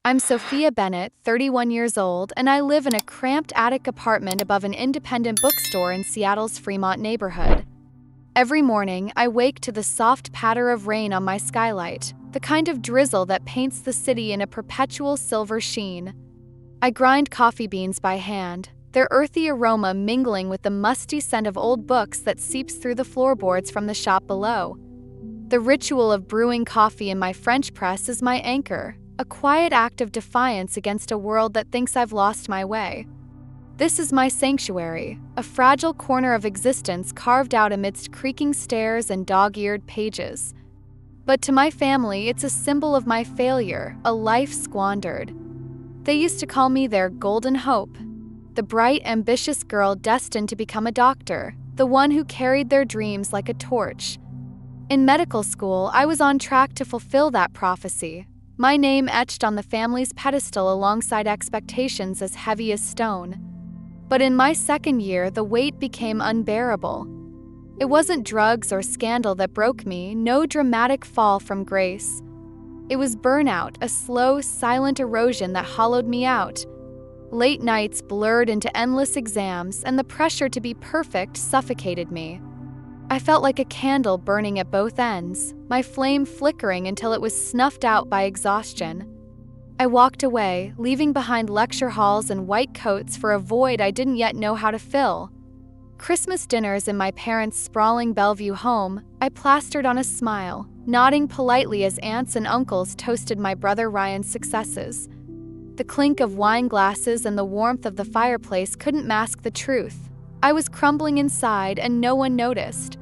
I'm Sophia Bennett, 31 years old, and I live in a cramped attic apartment above an independent bookstore in Seattle's Fremont neighborhood. Every morning, I wake to the soft patter of rain on my skylight, the kind of drizzle that paints the city in a perpetual silver sheen. I grind coffee beans by hand, their earthy aroma mingling with the musty scent of old books that seeps through the floorboards from the shop below. The ritual of brewing coffee in my French press is my anchor, a quiet act of defiance against a world that thinks I've lost my way. This is my sanctuary, a fragile corner of existence carved out amidst creaking stairs and dog-eared pages. But to my family, it's a symbol of my failure, a life squandered. They used to call me their golden hope, the bright, ambitious girl destined to become a doctor, the one who carried their dreams like a torch. In medical school, I was on track to fulfill that prophecy, my name etched on the family's pedestal alongside expectations as heavy as stone. But in my second year, the weight became unbearable. It wasn't drugs or scandal that broke me, no dramatic fall from grace. It was burnout, a slow, silent erosion that hollowed me out. Late nights blurred into endless exams, and the pressure to be perfect suffocated me. I felt like a candle burning at both ends, my flame flickering until it was snuffed out by exhaustion. I walked away, leaving behind lecture halls and white coats for a void I didn't yet know how to fill. Christmas dinners in my parents' sprawling Bellevue home, I plastered on a smile, nodding politely as aunts and uncles toasted my brother Ryan's successes. The clink of wine glasses and the warmth of the fireplace couldn't mask the truth. I was crumbling inside and no one noticed.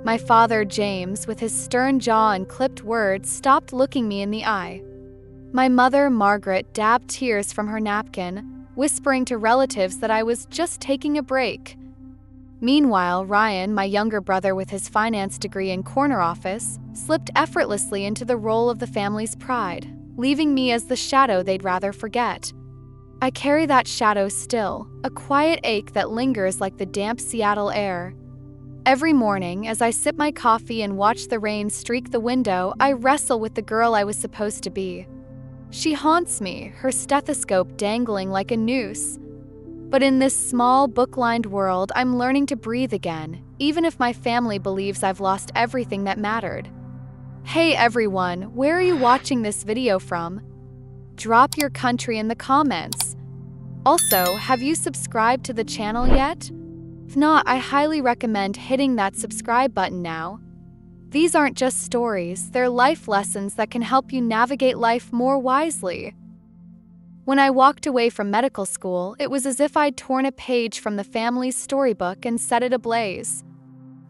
My father, James, with his stern jaw and clipped words, stopped looking me in the eye. My mother, Margaret, dabbed tears from her napkin, whispering to relatives that I was just taking a break. Meanwhile, Ryan, my younger brother with his finance degree and corner office, slipped effortlessly into the role of the family's pride, leaving me as the shadow they'd rather forget. I carry that shadow still, a quiet ache that lingers like the damp Seattle air. Every morning, as I sip my coffee and watch the rain streak the window, I wrestle with the girl I was supposed to be. She haunts me, her stethoscope dangling like a noose. But in this small, book-lined world, I'm learning to breathe again, even if my family believes I've lost everything that mattered. Hey everyone, where are you watching this video from? Drop your country in the comments. Also, have you subscribed to the channel yet? If not, I highly recommend hitting that subscribe button now. These aren't just stories, they're life lessons that can help you navigate life more wisely. When I walked away from medical school, it was as if I'd torn a page from the family's storybook and set it ablaze.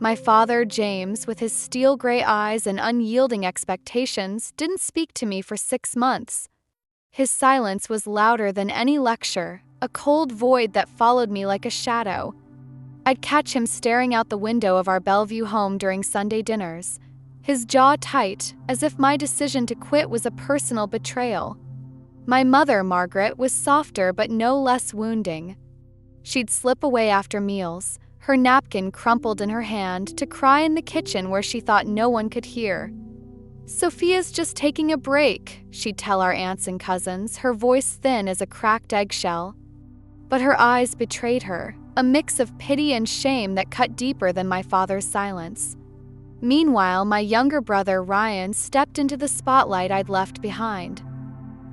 My father, James, with his steel gray eyes and unyielding expectations, didn't speak to me for 6 months. His silence was louder than any lecture, a cold void that followed me like a shadow. I'd catch him staring out the window of our Bellevue home during Sunday dinners, his jaw tight, as if my decision to quit was a personal betrayal. My mother, Margaret, was softer but no less wounding. She'd slip away after meals, her napkin crumpled in her hand, to cry in the kitchen where she thought no one could hear. "Sophia's just taking a break," she'd tell our aunts and cousins, her voice thin as a cracked eggshell. But her eyes betrayed her, a mix of pity and shame that cut deeper than my father's silence. Meanwhile, my younger brother, Ryan, stepped into the spotlight I'd left behind.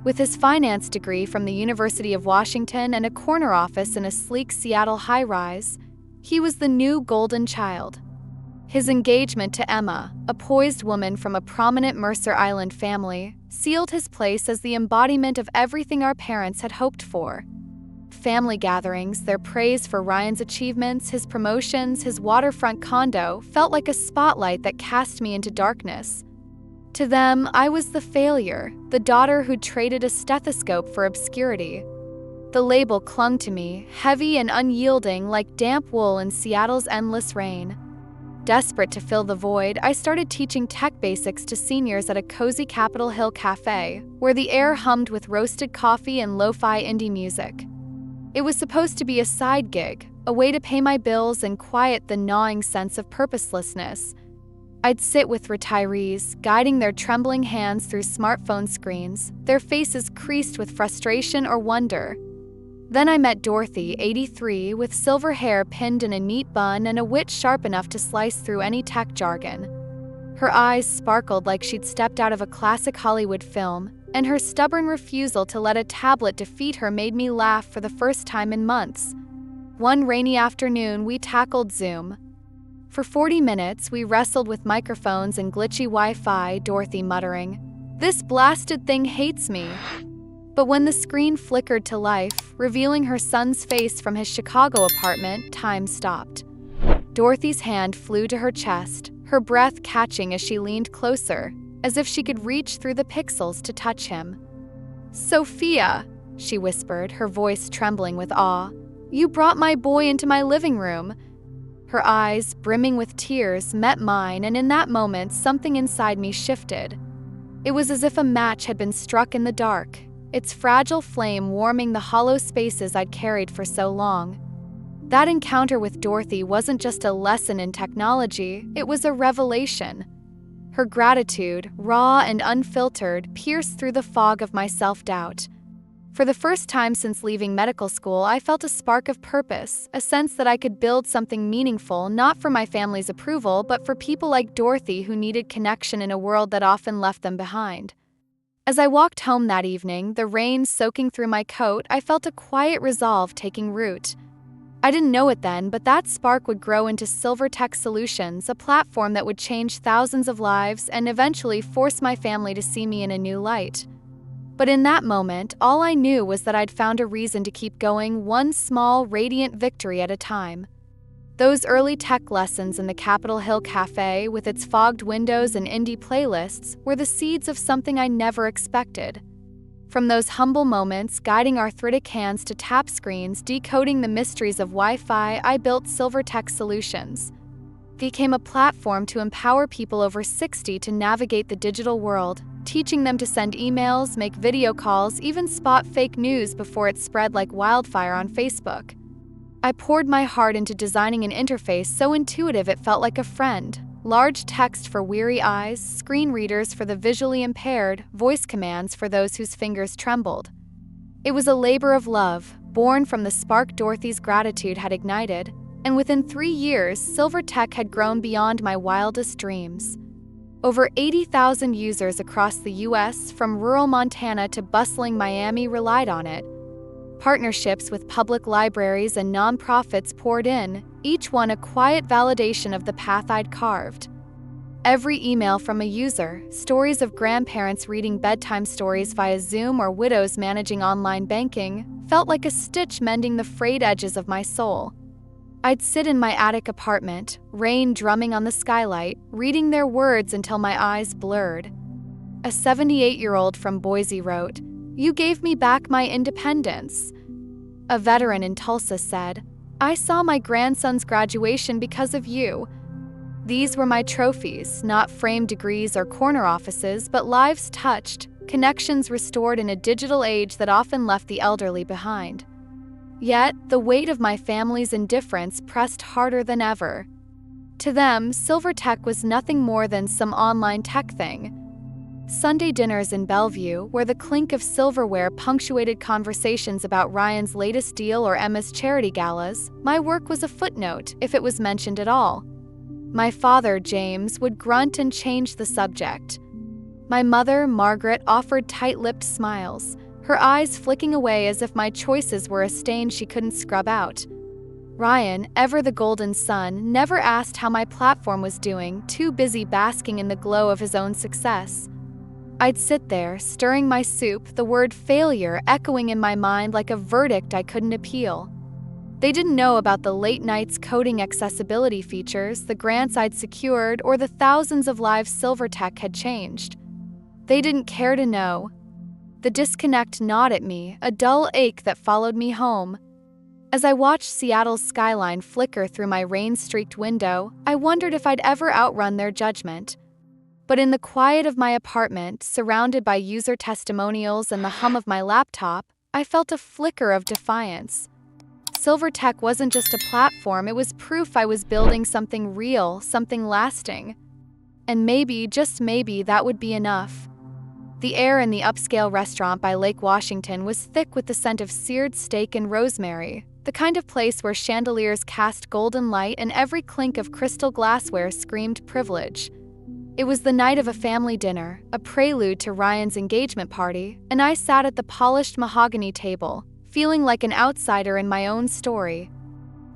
With his finance degree from the University of Washington and a corner office in a sleek Seattle high-rise, he was the new golden child. His engagement to Emma, a poised woman from a prominent Mercer Island family, sealed his place as the embodiment of everything our parents had hoped for. Family gatherings, their praise for Ryan's achievements, his promotions, his waterfront condo, felt like a spotlight that cast me into darkness. To them, I was the failure, the daughter who traded a stethoscope for obscurity. The label clung to me, heavy and unyielding like damp wool in Seattle's endless rain. Desperate to fill the void, I started teaching tech basics to seniors at a cozy Capitol Hill café, where the air hummed with roasted coffee and lo-fi indie music. It was supposed to be a side gig, a way to pay my bills and quiet the gnawing sense of purposelessness. I'd sit with retirees, guiding their trembling hands through smartphone screens, their faces creased with frustration or wonder. Then I met Dorothy, 83, with silver hair pinned in a neat bun and a wit sharp enough to slice through any tech jargon. Her eyes sparkled like she'd stepped out of a classic Hollywood film, and her stubborn refusal to let a tablet defeat her made me laugh for the first time in months. One rainy afternoon, we tackled Zoom. For 40 minutes, we wrestled with microphones and glitchy Wi-Fi, Dorothy muttering, "This blasted thing hates me." But when the screen flickered to life, revealing her son's face from his Chicago apartment, time stopped. Dorothy's hand flew to her chest, her breath catching as she leaned closer, as if she could reach through the pixels to touch him. "Sophia," she whispered, her voice trembling with awe, "you brought my boy into my living room." Her eyes, brimming with tears, met mine, and in that moment, something inside me shifted. It was as if a match had been struck in the dark, its fragile flame warming the hollow spaces I'd carried for so long. That encounter with Dorothy wasn't just a lesson in technology, it was a revelation. Her gratitude, raw and unfiltered, pierced through the fog of my self-doubt. For the first time since leaving medical school, I felt a spark of purpose, a sense that I could build something meaningful, not for my family's approval, but for people like Dorothy who needed connection in a world that often left them behind. As I walked home that evening, the rain soaking through my coat, I felt a quiet resolve taking root. I didn't know it then, but that spark would grow into SilverTech Solutions, a platform that would change thousands of lives and eventually force my family to see me in a new light. But in that moment, all I knew was that I'd found a reason to keep going, one small, radiant victory at a time. Those early tech lessons in the Capitol Hill Café, with its fogged windows and indie playlists, were the seeds of something I never expected. From those humble moments, guiding arthritic hands to tap screens, decoding the mysteries of Wi-Fi, I built SilverTech Solutions. It became a platform to empower people over 60 to navigate the digital world, teaching them to send emails, make video calls, even spot fake news before it spread like wildfire on Facebook. I poured my heart into designing an interface so intuitive it felt like a friend. Large text for weary eyes, screen readers for the visually impaired, voice commands for those whose fingers trembled. It was a labor of love, born from the spark Dorothy's gratitude had ignited, and within 3 years, SilverTech had grown beyond my wildest dreams. Over 80,000 users across the U.S., from rural Montana to bustling Miami, relied on it. Partnerships with public libraries and nonprofits poured in, each one a quiet validation of the path I'd carved. Every email from a user, stories of grandparents reading bedtime stories via Zoom or widows managing online banking, felt like a stitch mending the frayed edges of my soul. I'd sit in my attic apartment, rain drumming on the skylight, reading their words until my eyes blurred. A 78-year-old from Boise wrote, "You gave me back my independence." A veteran in Tulsa said, "I saw my grandson's graduation because of you." These were my trophies, not framed degrees or corner offices, but lives touched, connections restored in a digital age that often left the elderly behind. Yet, the weight of my family's indifference pressed harder than ever. To them, SilverTech was nothing more than some online tech thing. Sunday dinners in Bellevue, where the clink of silverware punctuated conversations about Ryan's latest deal or Emma's charity galas, my work was a footnote, if it was mentioned at all. My father, James, would grunt and change the subject. My mother, Margaret, offered tight-lipped smiles, her eyes flicking away as if my choices were a stain she couldn't scrub out. Ryan, ever the golden son, never asked how my platform was doing, too busy basking in the glow of his own success. I'd sit there, stirring my soup, the word failure echoing in my mind like a verdict I couldn't appeal. They didn't know about the late nights coding accessibility features, the grants I'd secured, or the thousands of lives SilverTech had changed. They didn't care to know. The disconnect gnawed at me, a dull ache that followed me home. As I watched Seattle's skyline flicker through my rain-streaked window, I wondered if I'd ever outrun their judgment. But in the quiet of my apartment, surrounded by user testimonials and the hum of my laptop, I felt a flicker of defiance. SilverTech wasn't just a platform, it was proof I was building something real, something lasting. and maybe, just maybe, that would be enough. The air in the upscale restaurant by Lake Washington was thick with the scent of seared steak and rosemary, the kind of place where chandeliers cast golden light and every clink of crystal glassware screamed privilege. It was the night of a family dinner, a prelude to Ryan's engagement party, and I sat at the polished mahogany table, feeling like an outsider in my own story.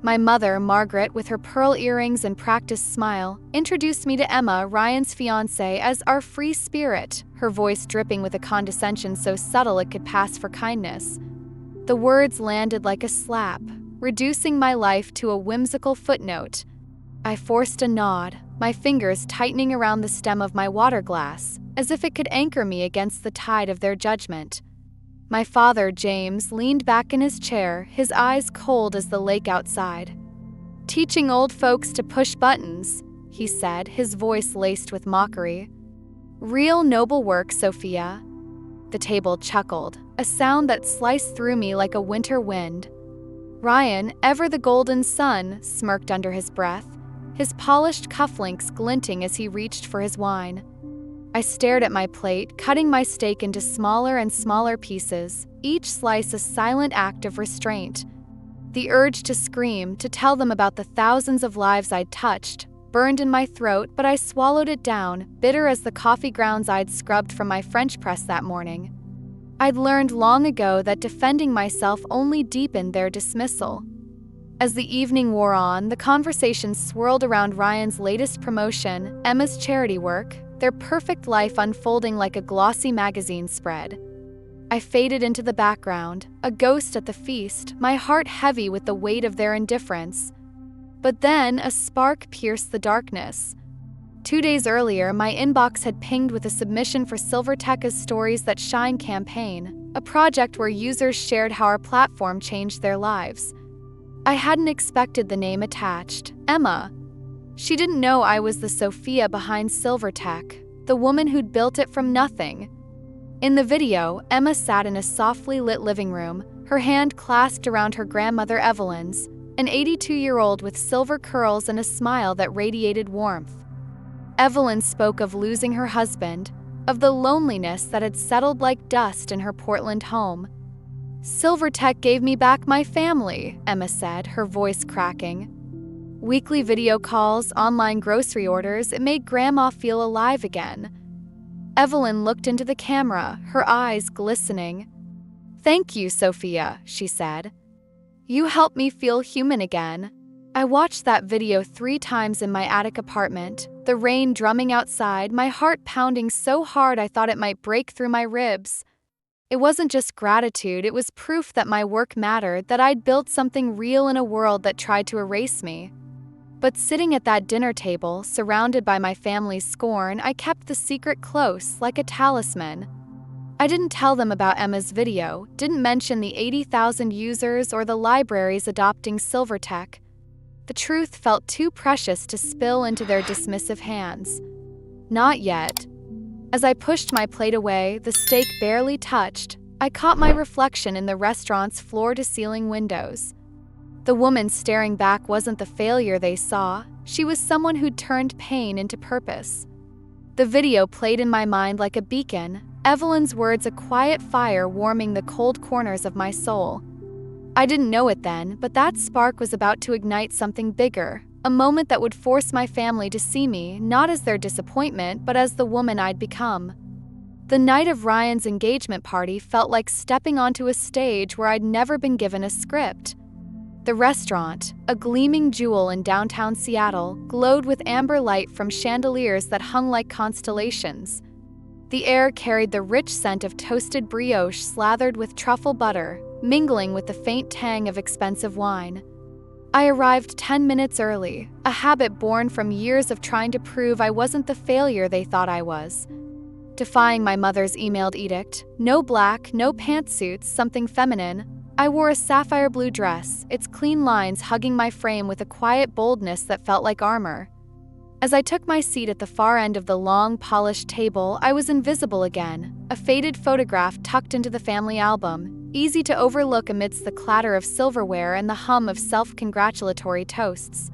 My mother, Margaret, with her pearl earrings and practiced smile, introduced me to Emma, Ryan's fiancée, as our free spirit, her voice dripping with a condescension so subtle it could pass for kindness. The words landed like a slap, reducing my life to a whimsical footnote. I forced a nod, my fingers tightening around the stem of my water glass, as if it could anchor me against the tide of their judgment. My father, James, leaned back in his chair, his eyes cold as the lake outside. "Teaching old folks to push buttons," he said, his voice laced with mockery. "Real noble work, Sophia." The table chuckled, a sound that sliced through me like a winter wind. Ryan, ever the golden sun, smirked under his breath, his polished cufflinks glinting as he reached for his wine. I stared at my plate, cutting my steak into smaller and smaller pieces, each slice a silent act of restraint. The urge to scream, to tell them about the thousands of lives I'd touched, burned in my throat, but I swallowed it down, bitter as the coffee grounds I'd scrubbed from my French press that morning. I'd learned long ago that defending myself only deepened their dismissal. As the evening wore on, the conversation swirled around Ryan's latest promotion, Emma's charity work, their perfect life unfolding like a glossy magazine spread. I faded into the background, a ghost at the feast, my heart heavy with the weight of their indifference. But then a spark pierced the darkness. 2 days earlier, my inbox had pinged with a submission for SilverTech Stories That Shine campaign, a project where users shared how our platform changed their lives. I hadn't expected the name attached, Emma. She didn't know I was the Sophia behind SilverTech, the woman who'd built it from nothing. In the video, Emma sat in a softly lit living room, her hand clasped around her grandmother Evelyn's, an 82-year-old with silver curls and a smile that radiated warmth. Evelyn spoke of losing her husband, of the loneliness that had settled like dust in her Portland home. "SilverTech gave me back my family," Emma said, her voice cracking. Weekly video calls, online grocery orders, it made Grandma feel alive again. Evelyn looked into the camera, her eyes glistening. "Thank you, Sophia," she said. "You helped me feel human again." I watched that video 3 times in my attic apartment, the rain drumming outside, my heart pounding so hard I thought it might break through my ribs. It wasn't just gratitude, it was proof that my work mattered, that I'd built something real in a world that tried to erase me. But sitting at that dinner table, surrounded by my family's scorn, I kept the secret close, like a talisman. I didn't tell them about Emma's video, didn't mention the 80,000 users or the libraries adopting SilverTech. The truth felt too precious to spill into their dismissive hands. Not yet. As I pushed my plate away, the steak barely touched, I caught my reflection in the restaurant's floor-to-ceiling windows. The woman staring back wasn't the failure they saw, she was someone who'd turned pain into purpose. The video played in my mind like a beacon, Evelyn's words a quiet fire warming the cold corners of my soul. I didn't know it then, but that spark was about to ignite something bigger, a moment that would force my family to see me, not as their disappointment, but as the woman I'd become. The night of Ryan's engagement party felt like stepping onto a stage where I'd never been given a script. The restaurant, a gleaming jewel in downtown Seattle, glowed with amber light from chandeliers that hung like constellations. The air carried the rich scent of toasted brioche slathered with truffle butter, mingling with the faint tang of expensive wine. I arrived 10 minutes early, a habit born from years of trying to prove I wasn't the failure they thought I was. Defying my mother's emailed edict, no black, no pantsuits, something feminine, I wore a sapphire blue dress, its clean lines hugging my frame with a quiet boldness that felt like armor. As I took my seat at the far end of the long, polished table, I was invisible again, a faded photograph tucked into the family album, easy to overlook amidst the clatter of silverware and the hum of self-congratulatory toasts.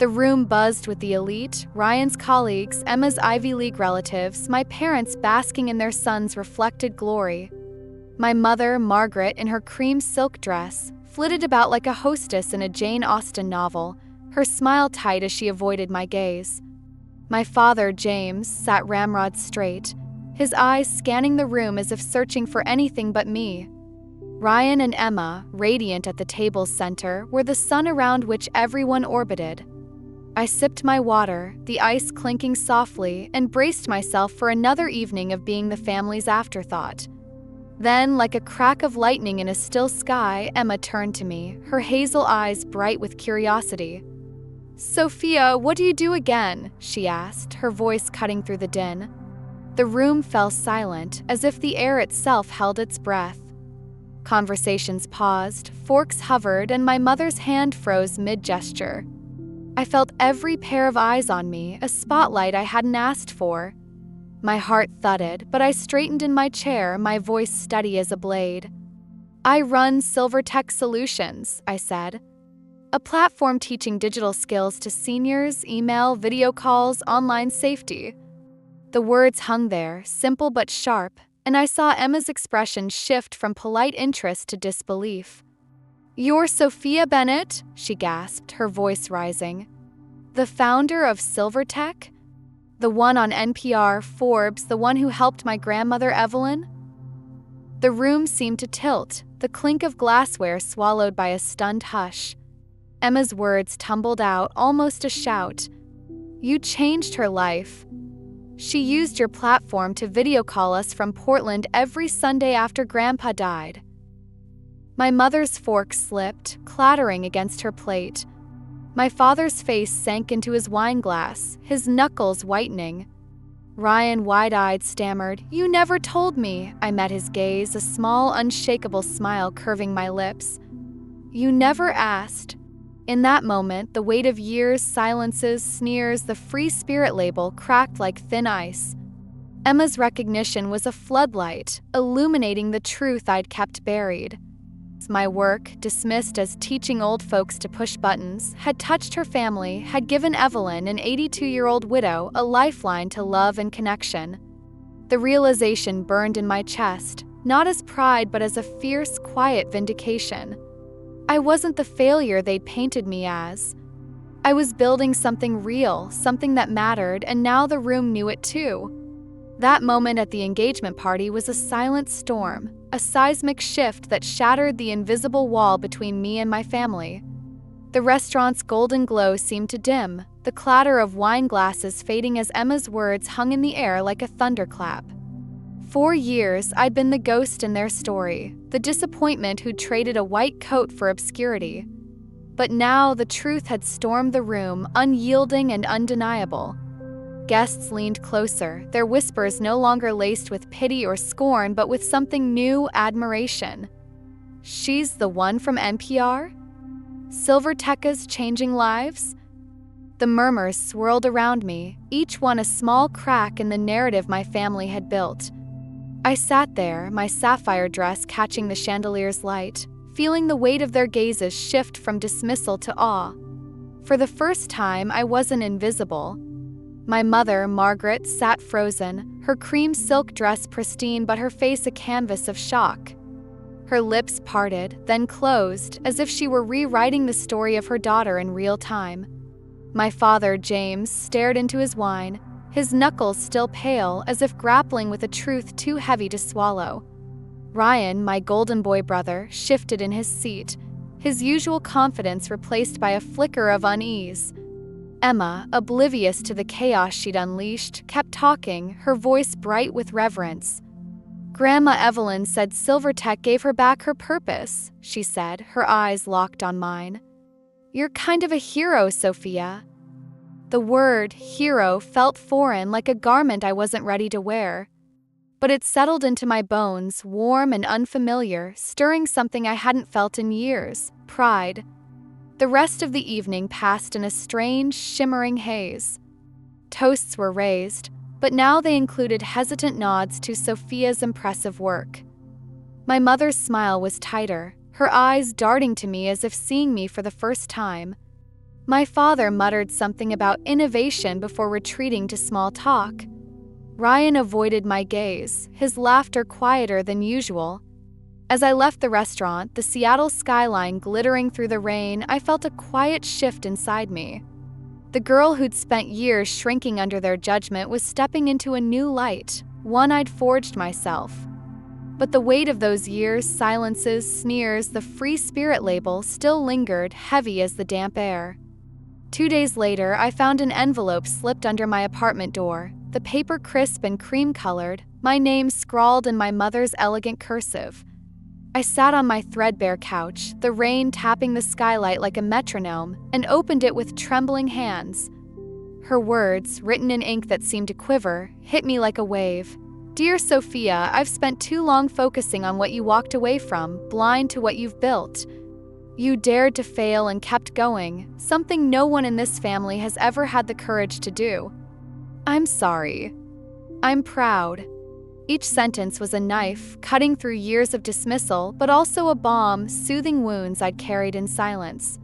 The room buzzed with the elite, Ryan's colleagues, Emma's Ivy League relatives, my parents basking in their son's reflected glory. My mother, Margaret, in her cream silk dress, flitted about like a hostess in a Jane Austen novel, her smile tight as she avoided my gaze. My father, James, sat ramrod straight, his eyes scanning the room as if searching for anything but me. Ryan and Emma, radiant at the table's center, were the sun around which everyone orbited. I sipped my water, the ice clinking softly, and braced myself for another evening of being the family's afterthought. Then, like a crack of lightning in a still sky, Emma turned to me, her hazel eyes bright with curiosity. "Sophia, what do you do again?" she asked, her voice cutting through the din. The room fell silent, as if the air itself held its breath. Conversations paused, forks hovered, and my mother's hand froze mid-gesture. I felt every pair of eyes on me, a spotlight I hadn't asked for. My heart thudded, but I straightened in my chair, my voice steady as a blade. "I run SilverTech Solutions," I said. "A platform teaching digital skills to seniors, email, video calls, online safety." The words hung there, simple but sharp, and I saw Emma's expression shift from polite interest to disbelief. "You're Sophia Bennett?" she gasped, her voice rising. "The founder of SilverTech? The one on NPR, Forbes, the one who helped my grandmother Evelyn?" The room seemed to tilt, the clink of glassware swallowed by a stunned hush. Emma's words tumbled out, almost a shout. "You changed her life. She used your platform to video call us from Portland every Sunday after Grandpa died." My mother's fork slipped, clattering against her plate. My father's face sank into his wine glass, his knuckles whitening. Ryan, wide-eyed, stammered, "You never told me." I met his gaze, a small, unshakable smile curving my lips. "You never asked." In that moment, the weight of years, silences, sneers, the free spirit label cracked like thin ice. Emma's recognition was a floodlight, illuminating the truth I'd kept buried. My work, dismissed as teaching old folks to push buttons, had touched her family, had given Evelyn, an 82-year-old widow, a lifeline to love and connection. The realization burned in my chest, not as pride but as a fierce, quiet vindication. I wasn't the failure they'd painted me as. I was building something real, something that mattered, and now the room knew it too. That moment at the engagement party was a silent storm, a seismic shift that shattered the invisible wall between me and my family. The restaurant's golden glow seemed to dim, the clatter of wine glasses fading as Emma's words hung in the air like a thunderclap. 4 years, I'd been the ghost in their story, the disappointment who'd traded a white coat for obscurity. But now the truth had stormed the room, unyielding and undeniable. Guests leaned closer, their whispers no longer laced with pity or scorn, but with something new, admiration. "She's the one from NPR? SilverTech's changing lives?" The murmurs swirled around me, each one a small crack in the narrative my family had built. I sat there, my sapphire dress catching the chandelier's light, feeling the weight of their gazes shift from dismissal to awe. For the first time, I wasn't invisible. My mother, Margaret, sat frozen, her cream silk dress pristine but her face a canvas of shock. Her lips parted, then closed, as if she were rewriting the story of her daughter in real time. My father, James, stared into his wine, his knuckles still pale, as if grappling with a truth too heavy to swallow. Ryan, my golden boy brother, shifted in his seat, his usual confidence replaced by a flicker of unease. Emma, oblivious to the chaos she'd unleashed, kept talking, her voice bright with reverence. "Grandma Evelyn said SilverTech gave her back her purpose," she said, her eyes locked on mine. "You're kind of a hero, Sophia." The word, hero, felt foreign, like a garment I wasn't ready to wear. But it settled into my bones, warm and unfamiliar, stirring something I hadn't felt in years, pride. The rest of the evening passed in a strange, shimmering haze. Toasts were raised, but now they included hesitant nods to Sophia's impressive work. My mother's smile was tighter, her eyes darting to me as if seeing me for the first time. My father muttered something about innovation before retreating to small talk. Ryan avoided my gaze, his laughter quieter than usual. As I left the restaurant, the Seattle skyline glittering through the rain, I felt a quiet shift inside me. The girl who'd spent years shrinking under their judgment was stepping into a new light, one I'd forged myself. But the weight of those years, silences, sneers, the free spirit label still lingered, heavy as the damp air. 2 days later, I found an envelope slipped under my apartment door, the paper crisp and cream-colored, my name scrawled in my mother's elegant cursive. I sat on my threadbare couch, the rain tapping the skylight like a metronome, and opened it with trembling hands. Her words, written in ink that seemed to quiver, hit me like a wave. "Dear Sophia, I've spent too long focusing on what you walked away from, blind to what you've built. You dared to fail and kept going, something no one in this family has ever had the courage to do. I'm sorry. I'm proud." Each sentence was a knife, cutting through years of dismissal, but also a balm, soothing wounds I'd carried in silence.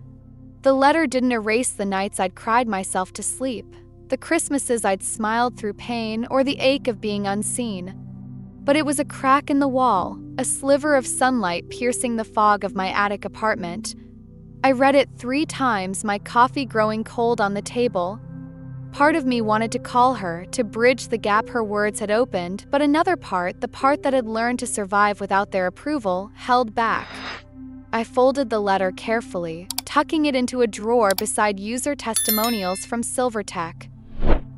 The letter didn't erase the nights I'd cried myself to sleep, the Christmases I'd smiled through pain, or the ache of being unseen. But it was a crack in the wall, a sliver of sunlight piercing the fog of my attic apartment. I read it 3 times, my coffee growing cold on the table. Part of me wanted to call her, to bridge the gap her words had opened, but another part, the part that had learned to survive without their approval, held back. I folded the letter carefully, tucking it into a drawer beside user testimonials from SilverTech.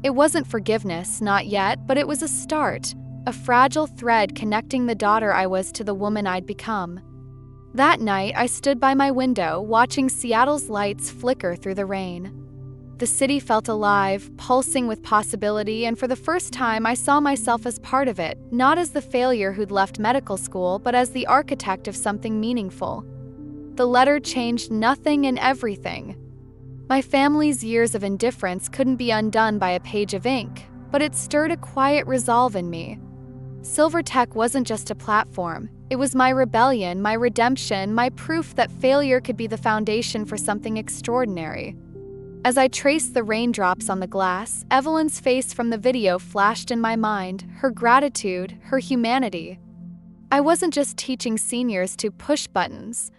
It wasn't forgiveness, not yet, but it was a start, a fragile thread connecting the daughter I was to the woman I'd become. That night, I stood by my window, watching Seattle's lights flicker through the rain. The city felt alive, pulsing with possibility, and for the first time I saw myself as part of it, not as the failure who'd left medical school, but as the architect of something meaningful. The letter changed nothing and everything. My family's years of indifference couldn't be undone by a page of ink, but it stirred a quiet resolve in me. SilverTech wasn't just a platform. It was my rebellion, my redemption, my proof that failure could be the foundation for something extraordinary. As I traced the raindrops on the glass, Evelyn's face from the video flashed in my mind, her gratitude, her humanity. I wasn't just teaching seniors to push buttons.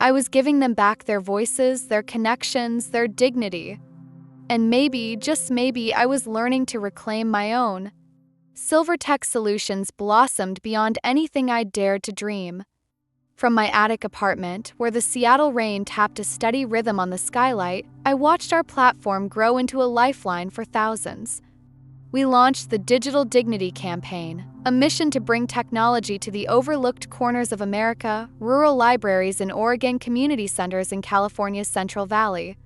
I was giving them back their voices, their connections, their dignity. And maybe, just maybe, I was learning to reclaim my own. SilverTech Solutions blossomed beyond anything I'd dared to dream. From my attic apartment, where the Seattle rain tapped a steady rhythm on the skylight, I watched our platform grow into a lifeline for thousands. We launched the Digital Dignity Campaign, a mission to bring technology to the overlooked corners of America, rural libraries in Oregon, community centers in California's Central Valley.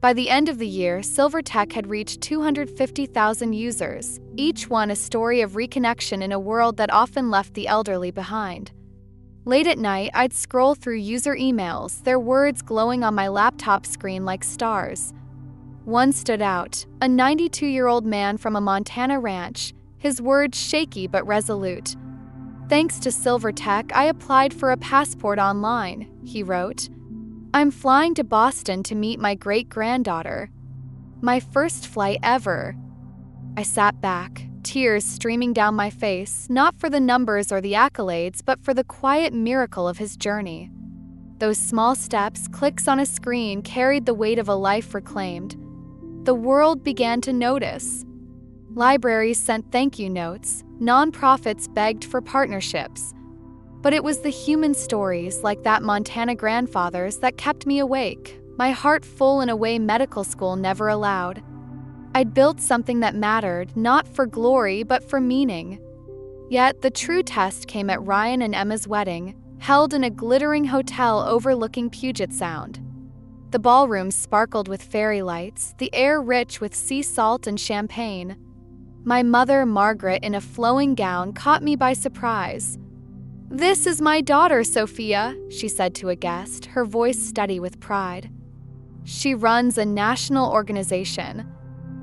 By the end of the year, SilverTech had reached 250,000 users, each one a story of reconnection in a world that often left the elderly behind. Late at night, I'd scroll through user emails, their words glowing on my laptop screen like stars. One stood out, a 92-year-old man from a Montana ranch, his words shaky but resolute. "Thanks to SilverTech, I applied for a passport online," he wrote. "I'm flying to Boston to meet my great-granddaughter. My first flight ever." I sat back, tears streaming down my face, not for the numbers or the accolades, but for the quiet miracle of his journey. Those small steps, clicks on a screen, carried the weight of a life reclaimed. The world began to notice. Libraries sent thank you notes, nonprofits begged for partnerships. But it was the human stories, like that Montana grandfather's, that kept me awake, my heart full in a way medical school never allowed. I'd built something that mattered, not for glory, but for meaning. Yet the true test came at Ryan and Emma's wedding, held in a glittering hotel overlooking Puget Sound. The ballroom sparkled with fairy lights, the air rich with sea salt and champagne. My mother, Margaret, in a flowing gown, caught me by surprise. "This is my daughter, Sophia," she said to a guest, her voice steady with pride. "She runs a national organization."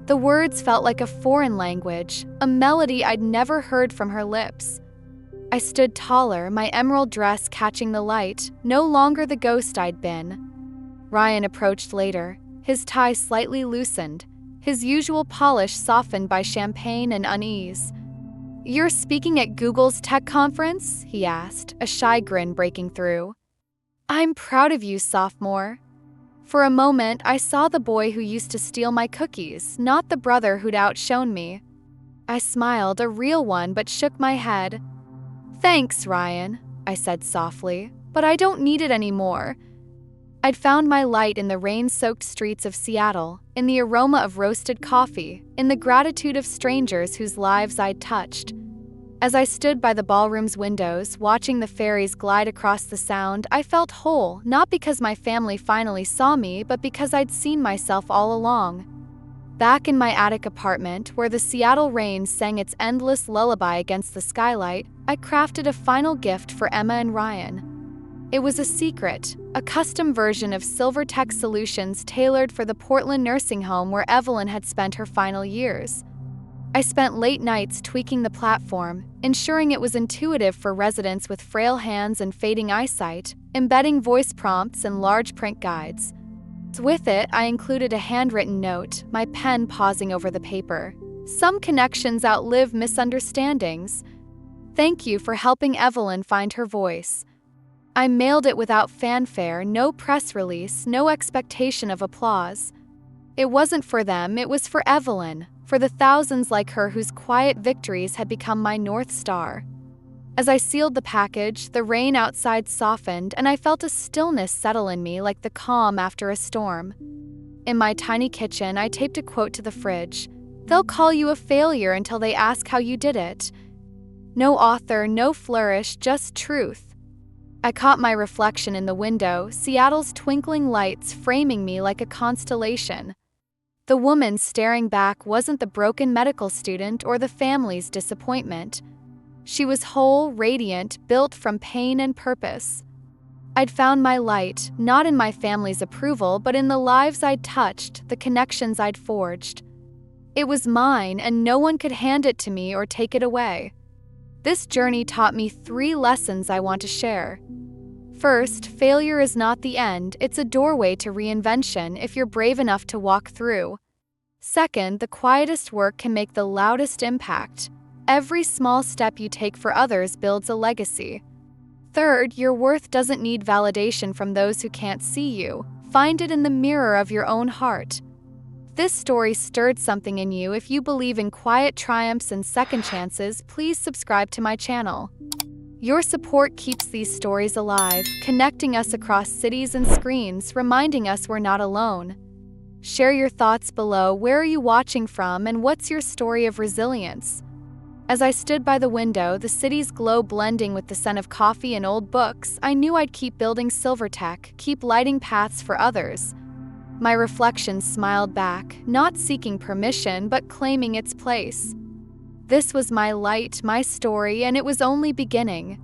The words felt like a foreign language, a melody I'd never heard from her lips. I stood taller, my emerald dress catching the light, no longer the ghost I'd been. Ryan approached later. his tie slightly loosened, his usual polish softened by champagne and unease. "You're speaking at Google's tech conference?" he asked, a shy grin breaking through. "I'm proud of you, sophomore." For a moment, I saw the boy who used to steal my cookies, not the brother who'd outshone me. I smiled, a real one, but shook my head. "Thanks, Ryan," I said softly, "but I don't need it anymore." I'd found my light in the rain-soaked streets of Seattle, in the aroma of roasted coffee, in the gratitude of strangers whose lives I'd touched. As I stood by the ballroom's windows, watching the ferries glide across the Sound, I felt whole, not because my family finally saw me, but because I'd seen myself all along. Back in my attic apartment, where the Seattle rain sang its endless lullaby against the skylight, I crafted a final gift for Emma and Ryan. It was a secret, a custom version of SilverTech Solutions tailored for the Portland nursing home where Evelyn had spent her final years. I spent late nights tweaking the platform, ensuring it was intuitive for residents with frail hands and fading eyesight, embedding voice prompts and large print guides. With it, I included a handwritten note, my pen pausing over the paper. "Some connections outlive misunderstandings. Thank you for helping Evelyn find her voice." I mailed it without fanfare, no press release, no expectation of applause. It wasn't for them, it was for Evelyn, for the thousands like her whose quiet victories had become my North Star. As I sealed the package, the rain outside softened, and I felt a stillness settle in me like the calm after a storm. In my tiny kitchen, I taped a quote to the fridge. "They'll call you a failure until they ask how you did it." No author, no flourish, just truth. I caught my reflection in the window, Seattle's twinkling lights framing me like a constellation. The woman staring back wasn't the broken medical student or the family's disappointment. She was whole, radiant, built from pain and purpose. I'd found my light, not in my family's approval, but in the lives I'd touched, the connections I'd forged. It was mine, and no one could hand it to me or take it away. This journey taught me 3 lessons I want to share. First, failure is not the end, it's a doorway to reinvention if you're brave enough to walk through. Second, the quietest work can make the loudest impact. Every small step you take for others builds a legacy. Third, your worth doesn't need validation from those who can't see you. Find it in the mirror of your own heart. This story stirred something in you. If you believe in quiet triumphs and second chances, please subscribe to my channel. Your support keeps these stories alive, connecting us across cities and screens, reminding us we're not alone. Share your thoughts below. Where are you watching from, and what's your story of resilience? As I stood by the window, the city's glow blending with the scent of coffee and old books, I knew I'd keep building SilverTech, keep lighting paths for others. My reflection smiled back, not seeking permission, but claiming its place. This was my light, my story, and it was only beginning.